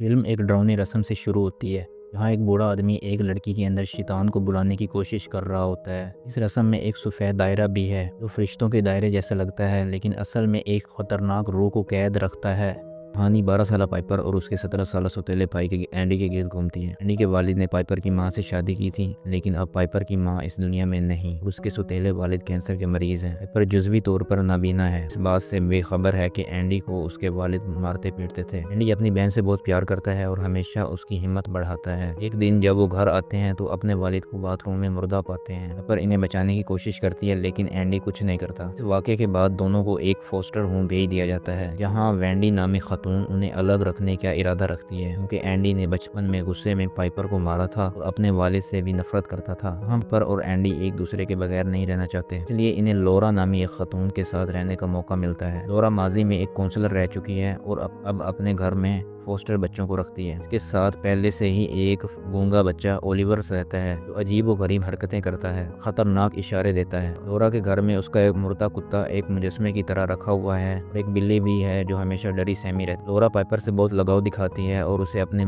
Film एक डरावनी रस्म से शुरू होती है जहाँ एक बूढ़ा आदमी एक लड़की के अंदर शैतान को बुलाने की कोशिश कर रहा होता है। इस रस्म में एक सफ़ेद दायरा भी है जो फरिश्तों के दायरे जैसा लगता है, लेकिन असल में एक खतरनाक रूह को कैद रखता है। कहानी 12 साला पाइपर और उसके 17 साला सौतेले भाई के एंडी के गिर्द घूमती है। एंडी के वालिद ने पाइपर की मां से शादी की थी, लेकिन अब पाइपर की मां इस दुनिया में नहीं। उसके सौतेले वालिद कैंसर के मरीज हैं। पाइपर जुज़वी तौर पर नाबीना है। इस बात से बेखबर है कि एंडी को उसके वालिद मारते पीटते थे। एंडी अपनी बहन से बहुत प्यार करता है और हमेशा उसकी हिम्मत बढ़ाता है। एक दिन जब वो घर आते हैं तो अपने वालिद को बाथरूम में मुर्दा पाते हैं। पाइपर इन्हें बचाने की कोशिश करती है, लेकिन एंडी कुछ नहीं करता। इस वाक़े के बाद दोनों को एक फोस्टर होम भेज दिया जाता है, जहाँ वेंडी नामी खातून उन्हें अलग रखने का इरादा रखती है, क्योंकि एंडी ने बचपन में गुस्से में पाइपर को मारा था और अपने वालिद से भी नफरत करता था। हम पर और एंडी एक दूसरे के बगैर नहीं रहना चाहते, इसलिए इन्हें लोरा नामी एक खातून के साथ रहने का मौका मिलता है। लोरा माजी में एक काउंसलर रह चुकी है और अब अपने घर में फोस्टर बच्चों को रखती है। इसके साथ पहले से ही एक गूंगा बच्चा ओलिवर रहता है, जो अजीब व गरीब हरकतें करता है, खतरनाक इशारे देता है। लोरा के घर में उसका एक मुर्दा कुत्ता एक मुजस्मे की तरह रखा हुआ है और एक बिल्ली भी है जो हमेशा डरी सहमी रहती है। लोरा पाइपर से बहुत लगाव दिखाती है और उसे अपने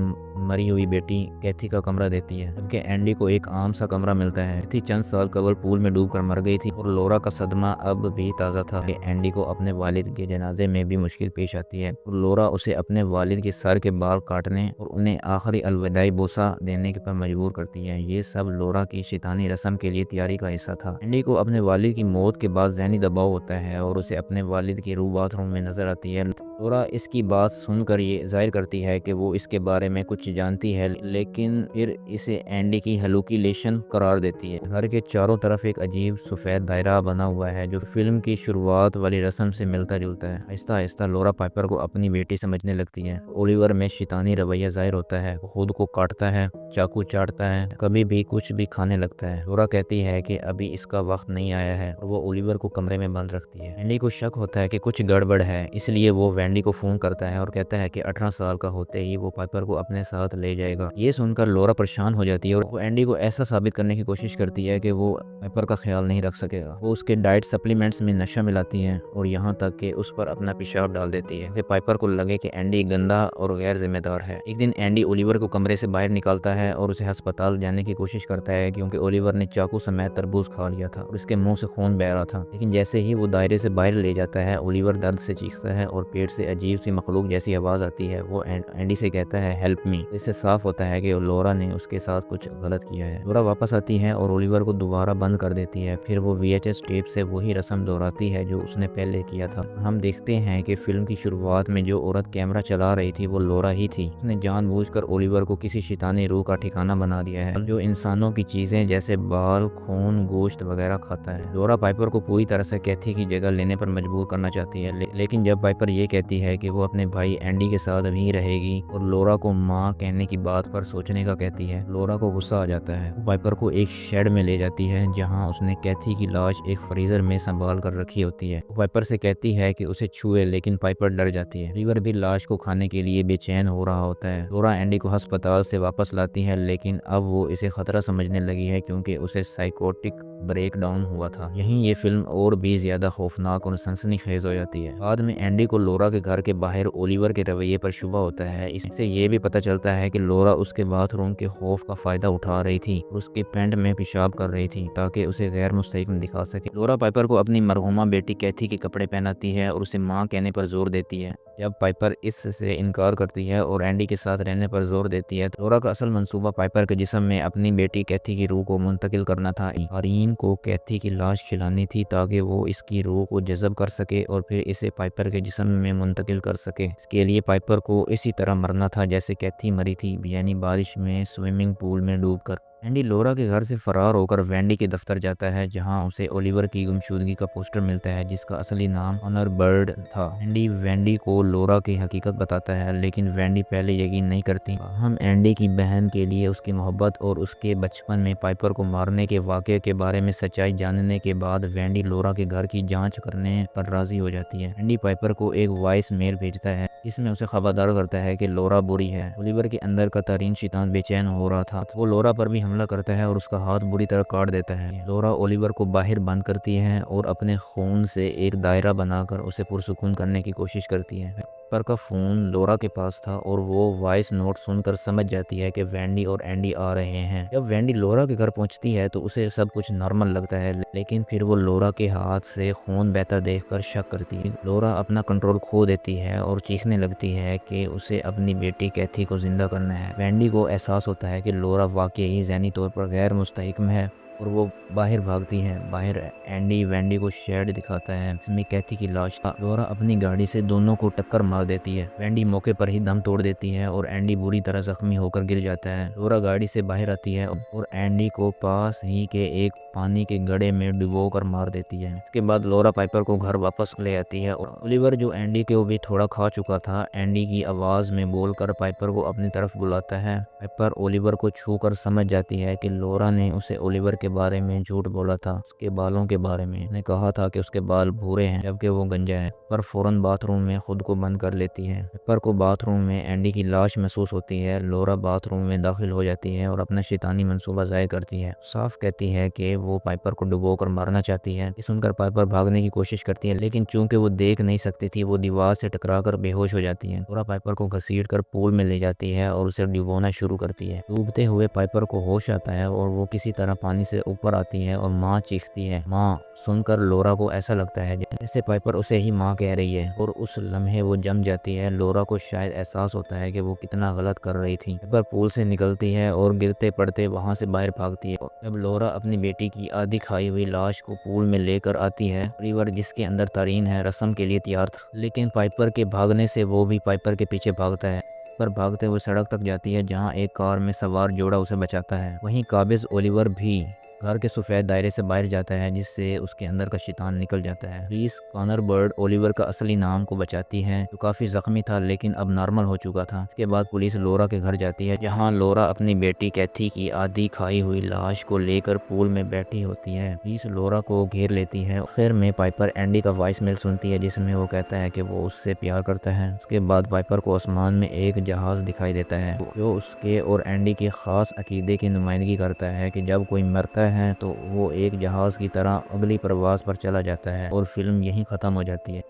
मरी हुई बेटी कैथी का कमरा देती है, जबकि एंडी को एक आम सा कमरा मिलता है। कैथी चंद साल कबल पूल में डूब कर मर गई थी और लोरा का सदमा अब भी ताज़ा था कि एंडी को अपने वालिद के जनाजे में भी मुश्किल पेश आती है और लोरा उसे अपने वालिद के सर के बाल काटने और उन्हें आखिरी अलविदाई बोसा देने पर मजबूर करती है। ये सब लोरा की शैतानी रस्म के लिए तैयारी का हिस्सा था। एंडी को अपने वालिद की मौत के बाद ज़हनी दबाव होता है और उसे अपने वालिद की रूह बाथरूम में नजर आती है। लोरा इसकी बात सुनकर ये जाहिर करती है कि वो इसके बारे में कुछ जानती है, लेकिन फिर इसे एंडी की हेलुसिनेशन करार देती है। घर के चारों तरफ एक अजीब सफ़ेद दायरा बना हुआ है जो फिल्म की शुरुआत वाली रस्म से मिलता जुलता है। आहिस्ता आहिस्ता लोरा पाइपर को अपनी बेटी समझने लगती है। ओलिवर में शैतानी रवैया जाहिर होता है। वो खुद को काटता है, चाकू चाटता है, कभी भी कुछ भी खाने लगता है। लोरा कहती है कि अभी इसका वक्त नहीं आया है और वो ओलिवर को कमरे में बंद रखती है। एंडी को शक होता है कि कुछ गड़बड़ है, इसलिए वो वेंडी को फ़ोन करता है और कहता है कि 18 साल का होते ही वो पाइपर को अपने साथ ले जाएगा। ये सुनकर लोरा परेशान हो जाती है और वो एंडी को ऐसा साबित करने की कोशिश करती है कि वो पाइपर का ख्याल नहीं रख सकेगा। वो उसके डाइट सप्लीमेंट्स में नशा मिलाती है और यहाँ तक कि उस पर अपना पेशाब डाल देती है कि पाइपर को लगे कि एंडी गंदा और गैर जिम्मेदार है। एक दिन एंडी ओलिवर को कमरे से बाहर निकालता है और उसे अस्पताल जाने की कोशिश करता है, क्योंकि ओलिवर ने चाकू समेत तरबूज खा लिया था और उसके मुंह से खून बह रहा था। लेकिन जैसे ही वो दायरे से बाहर ले जाता है, ओलिवर दर्द से चीखता है और पेट से अजीब सी मखलूक जैसी आवाज़ आती है। वो एंडी से कहता है हेल्प मी। इससे साफ होता है कि लोरा ने उसके साथ कुछ गलत किया है। लोरा वापस आती है और ओलिवर को दोबारा बंद कर देती है। फिर वो VHS टेप से वही रस्म दोहराती है जो उसने पहले किया था। हम देखते हैं कि फिल्म की शुरुआत में जो औरत कैमरा चला रही थी वो लोरा ही थी। उसने जानबूझकर ओलिवर को किसी शैतानी रूह का ठिकाना बना दिया है जो इंसानों की चीज़ें जैसे बाल, खून, गोश्त वगैरह खाता है। लोरा पाइपर को पूरी तरह से कैथी की जगह लेने पर मजबूर करना चाहती है, लेकिन जब पाइपर ये कहती है कि वो अपने भाई एंडी के साथ वहीं रहेगी और लोरा को माँ कहने की बात पर सोचने का कहती है, लोरा को गुस्सा आ जाता है। वो पाइपर को एक शेड में ले जाती है जहाँ उसने कैथी की लाश एक फ्रीजर में संभाल कर रखी होती है। वो पाइपर से कहती है कि उसे छुए, लेकिन पाइपर डर जाती है। ओलिवर भी लाश को खाने के लिए बेचैन हो रहा होता है। लोरा एंडी को अस्पताल से वापस लाती है, लेकिन अब वो इसे खतरा समझने लगी है क्योंकि उसे साइकोटिक ब्रेक डाउन हुआ था। यहीं ये फिल्म और भी ज्यादा खौफनाक और सनसनीखेज हो जाती है। बाद में एंडी को लोरा के घर के बाहर ओलिवर के रवैये पर शुबा होता है। इससे ये भी पता चलता है कि लोरा उसके बाथरूम के खौफ का फायदा उठा रही थी और उसके पैंट में पेशाब कर रही थी ताकि उसे गैर मुस्तहिकम दिखा सके। लोरा पाइपर को अपनी मरहुमा बेटी कैथी के कपड़े पहनाती है और उसे माँ कहने पर जोर देती है। जब पाइपर इससे इनकार करती है और एंडी के साथ रहने पर जोर देती है, तो लोरा का असल मंसूबा पाइपर के जिस्म में अपनी बेटी कैथी की रूह को मुंतकिल करना था। आरीन को कैथी की लाश खिलानी थी ताकि वो इसकी रूह को जज़ब कर सके और फिर इसे पाइपर के जिस्म में मुंतकिल कर सके। इसके लिए पाइपर को इसी तरह मरना था जैसे कैथी मरी थी, यानी बारिश में स्विमिंग पूल में डूबकर। एंडी लोरा के घर से फरार होकर वेंडी के दफ्तर जाता है, जहां उसे ओलिवर की गुमशुदगी का पोस्टर मिलता है जिसका असली नाम ऑनर बर्ड था। एंडी वेंडी को लोरा की हकीकत बताता है, लेकिन वेंडी पहले यकीन नहीं करती। हम एंडी की बहन के लिए उसकी मोहब्बत और उसके बचपन में पाइपर को मारने के वाक़े के बारे में सच्चाई जानने के बाद वेंडी लोरा के घर की जांच करने पर राजी हो जाती है। एंडी पाइपर को एक वॉइस मेल भेजता है इसमें उसे खबरदार करता है कि लोरा बुरी है। ओलिवर के अंदर का तरीन शैतान बेचैन हो रहा था, तो वो लोरा पर भी हमला करता है और उसका हाथ बुरी तरह काट देता है। लोरा ओलिवर को बाहर बंद करती है और अपने खून से एक दायरा बनाकर उसे पुरसुकून करने की कोशिश करती है। पर का फ़ोन लोरा के पास था और वो वॉइस नोट सुनकर समझ जाती है कि वैंडी और एंडी आ रहे हैं। जब वैंडी लोरा के घर पहुंचती है तो उसे सब कुछ नॉर्मल लगता है, लेकिन फिर वो लोरा के हाथ से खून बहता देखकर शक करती है। लोरा अपना कंट्रोल खो देती है और चीखने लगती है कि उसे अपनी बेटी कैथी को जिंदा करना है। वैंडी को एहसास होता है कि लोरा वाकई ज़हनी तौर पर गैर मुस्तहिकम है और वो बाहर भागती है। बाहर एंडी वैंडी को शेड दिखाता है जिसमें कैथी की लाश था। लोरा अपनी गाड़ी से दोनों को टक्कर मार देती है। वैंडी मौके पर ही दम तोड़ देती है और एंडी बुरी तरह जख्मी होकर गिर जाता है। लोरा गाड़ी से बाहर आती है और एंडी को पास ही के एक पानी के गड्ढे में डुबो कर मार देती है। इसके बाद लोरा पाइपर को घर वापस ले आती है और ओलिवर, जो एंडी को भी थोड़ा खा चुका था, एंडी की आवाज़ में बोलकर पाइपर को अपनी तरफ बुलाता है। पाइपर ओलिवर को छूकर समझ जाती है कि लोरा ने उसे ओलिवर के बारे में झूठ बोला था। उसके बालों के बारे में उसने कहा था कि उसके बाल भूरे हैं जबकि वो गंजा है। पर फौरन बाथरूम में खुद को बंद कर लेती है। पेपर को बाथरूम में एंडी की लाश महसूस होती है। लोरा बाथरूम में दाखिल हो जाती है और अपना शैतानी मंसूबा ज़ाहिर करती है। साफ कहती है कि वो पाइपर को डुबो कर मारना चाहती है। ये सुनकर पाइपर भागने की कोशिश करती है, लेकिन चूंकि वो देख नहीं सकती थी, वो दीवार से टकरा कर बेहोश हो जाती है। लोरा पाइपर को घसीट कर पूल में ले जाती है और उसे डुबोना शुरू करती है। डूबते हुए पाइपर को होश आता है और वो किसी तरह पानी से ऊपर आती है और माँ चीखती है। माँ सुनकर लोरा को ऐसा लगता है जैसे पाइपर उसे ही माँ कह रही है और उस लम्हे वो जम जाती है। लोरा को शायद एहसास होता है कि वो कितना गलत कर रही थी। पाइपर पूल से निकलती है और गिरते पड़ते वहां से बाहर भागती है। जब लोरा अपनी बेटी की आधी खाई हुई लाश को पूल में लेकर आती है, ओलिवर, जिसके अंदर तरीन है, रस्म के लिए तैयार था, लेकिन पाइपर के भागने से वो भी पाइपर के पीछे भागता है। पर भागते हुए सड़क तक जाती है जहां एक कार में सवार जोड़ा उसे बचाता है। वहीं काबिज ओलिवर भी घर के सफ़ेद दायरे से बाहर जाता है, जिससे उसके अंदर का शैतान निकल जाता है। रीस कॉनर बर्ड ओलिवर का असली नाम को बचाती है, जो काफ़ी ज़ख्मी था लेकिन अब नॉर्मल हो चुका था। इसके बाद पुलिस लोरा के घर जाती है जहां लोरा अपनी बेटी कैथी की आधी खाई हुई लाश को लेकर पूल में बैठी होती है। रीस लोरा को घेर लेती है। आखिर में पाइपर एंडी का वॉइस मेल सुनती है जिसमें वो कहता है कि वो उससे प्यार करता है। उसके बाद पाइपर को आसमान में एक जहाज़ दिखाई देता है जो उसके और एंडी के ख़ास अकीदे की नुमाइंदगी करता है कि जब कोई मरता है तो वो एक जहाज़ की तरह अगली परवाज़ पर चला जाता है और फिल्म यहीं ख़त्म हो जाती है।